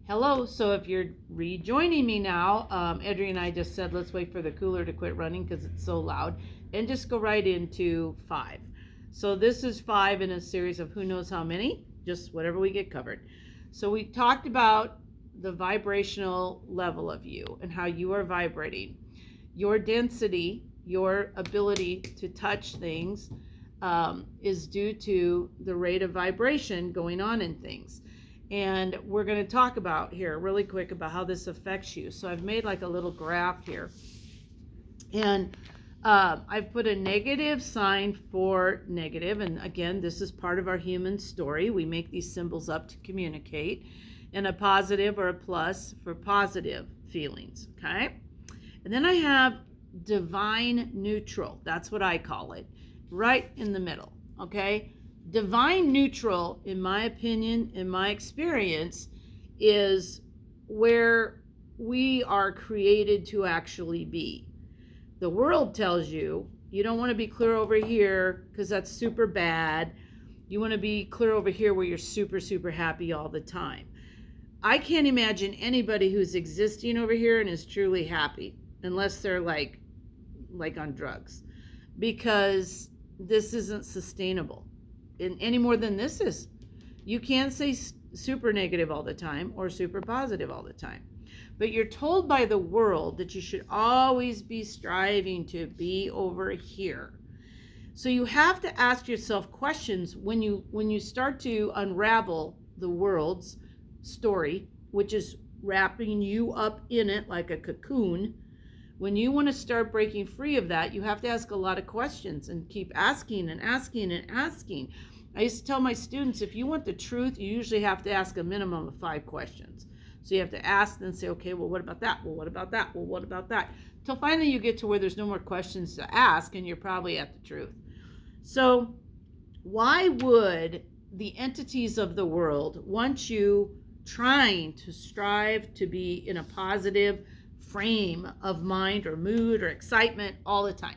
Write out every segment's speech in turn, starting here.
Hello. So if you're rejoining me now, Adrian and I just said let's wait for the cooler to quit running because it's so loud, and just go right into 5. So this is 5 in a series of who knows how many, just whatever we get covered. So we talked about the vibrational level of you and how you are vibrating. Your density, your ability to touch things is due to the rate of vibration going on in things. And we're going to talk about here really quick about how this affects you. So I've made like a little graph here. And I've put a negative sign for negative. And again, this is part of our human story. We make these symbols up to communicate. And a positive or a plus for positive feelings. Okay. And then I have divine neutral. That's what I call it. Right in the middle. Okay. Divine neutral, in my opinion, in my experience, is where we are created to actually be. The world tells you you don't want to be clear over here because that's super bad. You want to be clear over here where you're super, super happy all the time. I can't imagine anybody who's existing over here and is truly happy unless they're like on drugs, because this isn't sustainable. Any more than this is. You can't say super negative all the time or super positive all the time. But you're told by the world that you should always be striving to be over here. So you have to ask yourself questions when you start to unravel the world's story, which is wrapping you up in it like a cocoon. When you want to start breaking free of that, you have to ask a lot of questions and keep asking and asking and asking. I used to tell my students, if you want the truth, you usually have to ask a minimum of 5 questions. So you have to ask and say, okay, well, what about that? Well, what about that? Well, what about that? Till finally you get to where there's no more questions to ask and you're probably at the truth. So why would the entities of the world want you trying to strive to be in a positive frame of mind or mood or excitement all the time?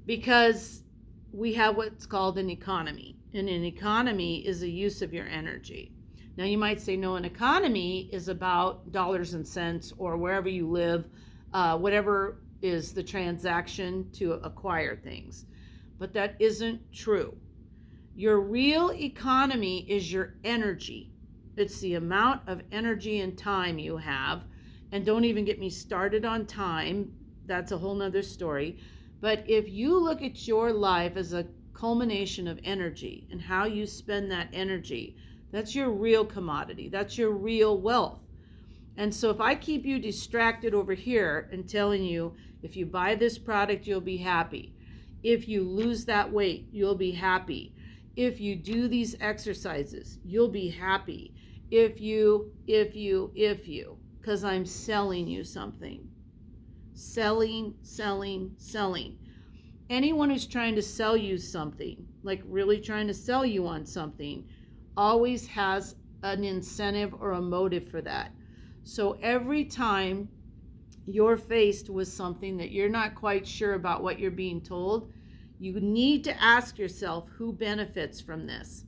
Because we have what's called an economy, and an economy is a use of your energy. Now you might say, no, an economy is about dollars and cents or wherever you live, whatever is the transaction to acquire things. But that isn't true. Your real economy is your energy. It's the amount of energy and time you have. And don't even get me started on time. That's a whole nother story. But if you look at your life as a culmination of energy and how you spend that energy, that's your real commodity. That's your real wealth. And so if I keep you distracted over here and telling you, if you buy this product, you'll be happy. If you lose that weight, you'll be happy. If you do these exercises, you'll be happy. If you, because I'm selling you something. Selling. Anyone who's trying to sell you something, like really trying to sell you on something, always has an incentive or a motive for that. So every time you're faced with something that you're not quite sure about what you're being told, you need to ask yourself, who benefits from this?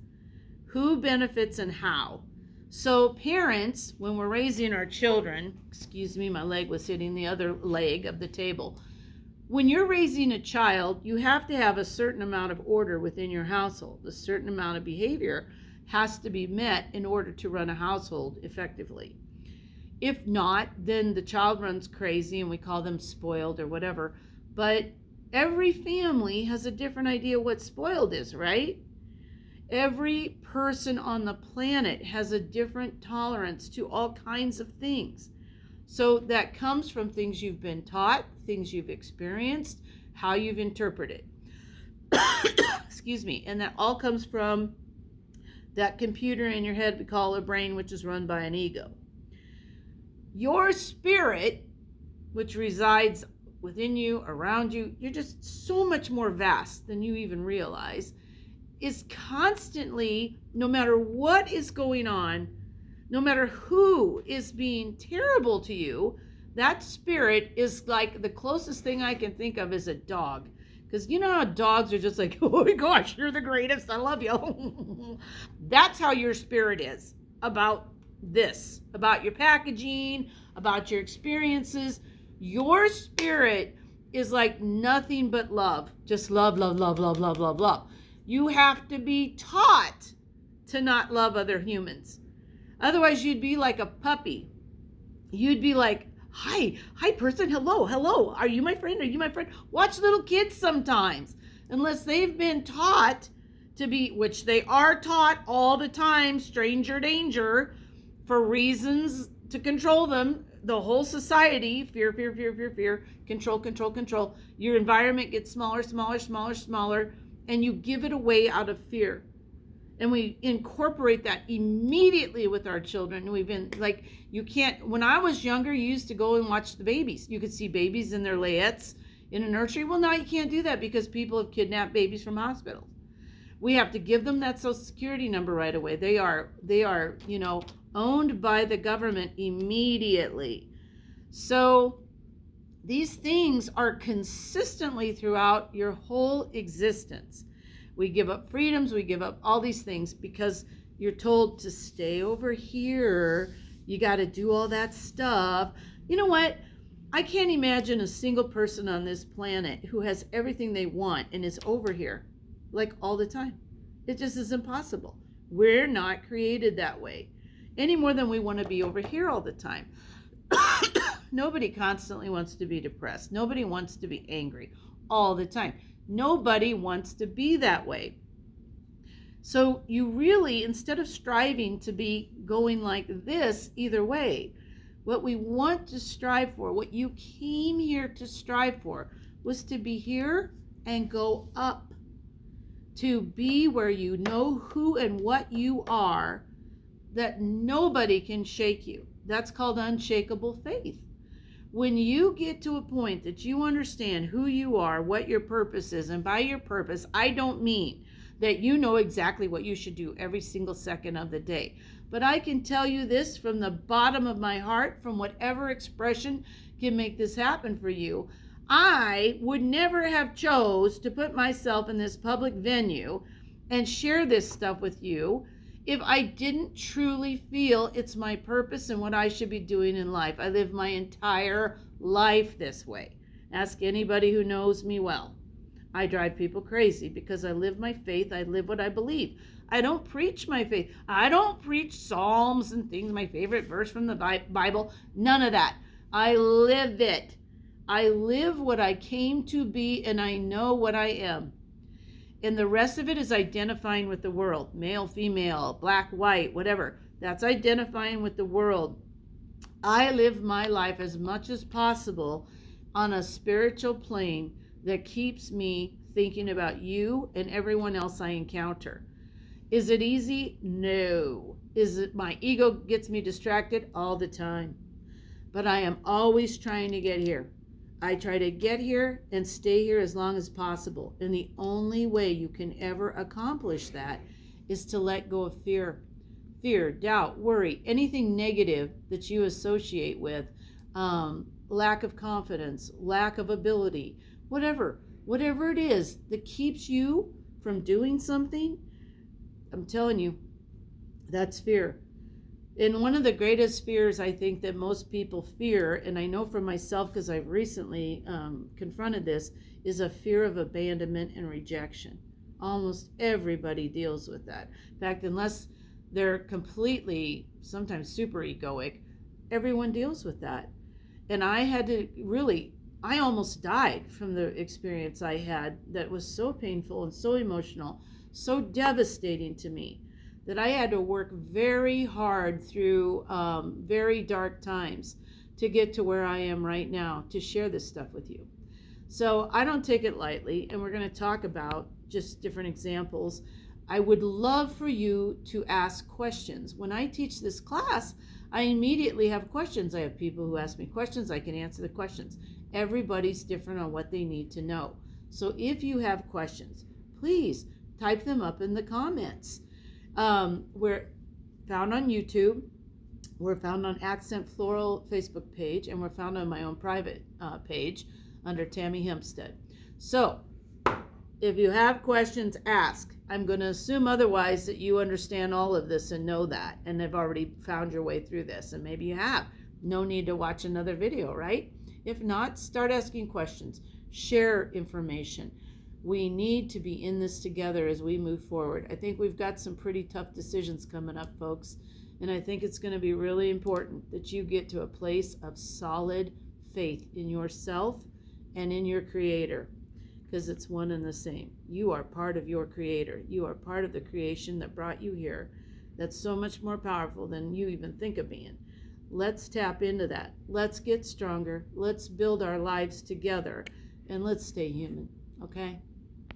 Who benefits and how? So parents, when we're raising our children, excuse me, my leg was hitting the other leg of the table. When you're raising a child, you have to have a certain amount of order within your household. A certain amount of behavior has to be met in order to run a household effectively. If not, then the child runs crazy and we call them spoiled or whatever. But every family has a different idea what spoiled is, right? Every person on the planet has a different tolerance to all kinds of things. So that comes from things you've been taught, things you've experienced, how you've interpreted. Excuse me. And that all comes from that computer in your head we call a brain, which is run by an ego. Your spirit, which resides within you, around you, you're just so much more vast than you even realize, is constantly, no matter what is going on, no matter who is being terrible to you, that spirit is like the closest thing I can think of is a dog. Because you know how dogs are just like, oh my gosh, you're the greatest, I love you. That's how your spirit is about this, about your packaging, about your experiences. Your spirit is like nothing but love. Just love, love, love, love, love, love, love. You have to be taught to not love other humans. Otherwise, you'd be like a puppy. You'd be like, hi person, hello. Are you my friend? Are you my friend? Watch little kids sometimes. Unless they've been taught to be, which they are taught all the time, stranger danger, for reasons to control them. The whole society, fear, control. Your environment gets smaller, and you give it away out of fear. And we incorporate that immediately with our children. We've been like, you can't, when I was younger, you used to go and watch the babies. You could see babies in their layettes in a nursery. Well, now you can't do that because people have kidnapped babies from hospitals. We have to give them that Social Security number right away. They are, owned by the government immediately. So these things are consistently throughout your whole existence. We give up freedoms, we give up all these things because you're told to stay over here. You got to do all that stuff. You know what? I can't imagine a single person on this planet who has everything they want and is over here like all the time. It just is impossible. We're not created that way any more than we want to be over here all the time. Nobody constantly wants to be depressed. Nobody wants to be angry all the time. Nobody wants to be that way. So you really, instead of striving to be going like this either way, what we want to strive for, what you came here to strive for, was to be here and go up. To be where you know who and what you are, that nobody can shake you. That's called unshakable faith. When you get to a point that you understand who you are, what your purpose is, and by your purpose, I don't mean that you know exactly what you should do every single second of the day. But I can tell you this from the bottom of my heart, from whatever expression can make this happen for you. I would never have chose to put myself in this public venue and share this stuff with you if I didn't truly feel it's my purpose and what I should be doing in life. I live my entire life this way. Ask anybody who knows me well. I drive people crazy because I live my faith. I live what I believe. I don't preach my faith. I don't preach Psalms and things, my favorite verse from the Bible. None of that. I live it. I live what I came to be, and I know what I am. And the rest of it is identifying with the world. Male, female, black, white, whatever. That's identifying with the world. I live my life as much as possible on a spiritual plane that keeps me thinking about you and everyone else I encounter. Is it easy? No. Is it my ego gets me distracted? All the time. But I am always trying to get here. I try to get here and stay here as long as possible. And the only way you can ever accomplish that is to let go of fear. Fear, doubt, worry, anything negative that you associate with, lack of confidence, lack of ability, whatever it is that keeps you from doing something, I'm telling you, that's fear. And one of the greatest fears I think that most people fear, and I know for myself because I've recently confronted this, is a fear of abandonment and rejection. Almost everybody deals with that. In fact, unless they're completely, sometimes super egoic, everyone deals with that. And I had to really, I almost died from the experience I had that was so painful and so emotional, so devastating to me, that I had to work very hard through very dark times to get to where I am right now, to share this stuff with you. So I don't take it lightly, and we're going to talk about just different examples. I would love for you to ask questions. When I teach this class, I immediately have questions. I have people who ask me questions. I can answer the questions. Everybody's different on what they need to know. So if you have questions, please type them up in the comments. We're found on YouTube, we're found on Accent Floral Facebook page, and we're found on my own private page under Tammy Hempstead. So If you have questions, ask. I'm going to assume otherwise that you understand all of this and know that and have already found your way through this. And maybe you have. No need to watch another video, right? If not, start asking questions. Share information. We need to be in this together as we move forward. I think we've got some pretty tough decisions coming up, folks. And I think it's going to be really important that you get to a place of solid faith in yourself and in your Creator, because it's one and the same. You are part of your Creator. You are part of the creation that brought you here. That's so much more powerful than you even think of being. Let's tap into that. Let's get stronger. Let's build our lives together. And let's stay human, okay?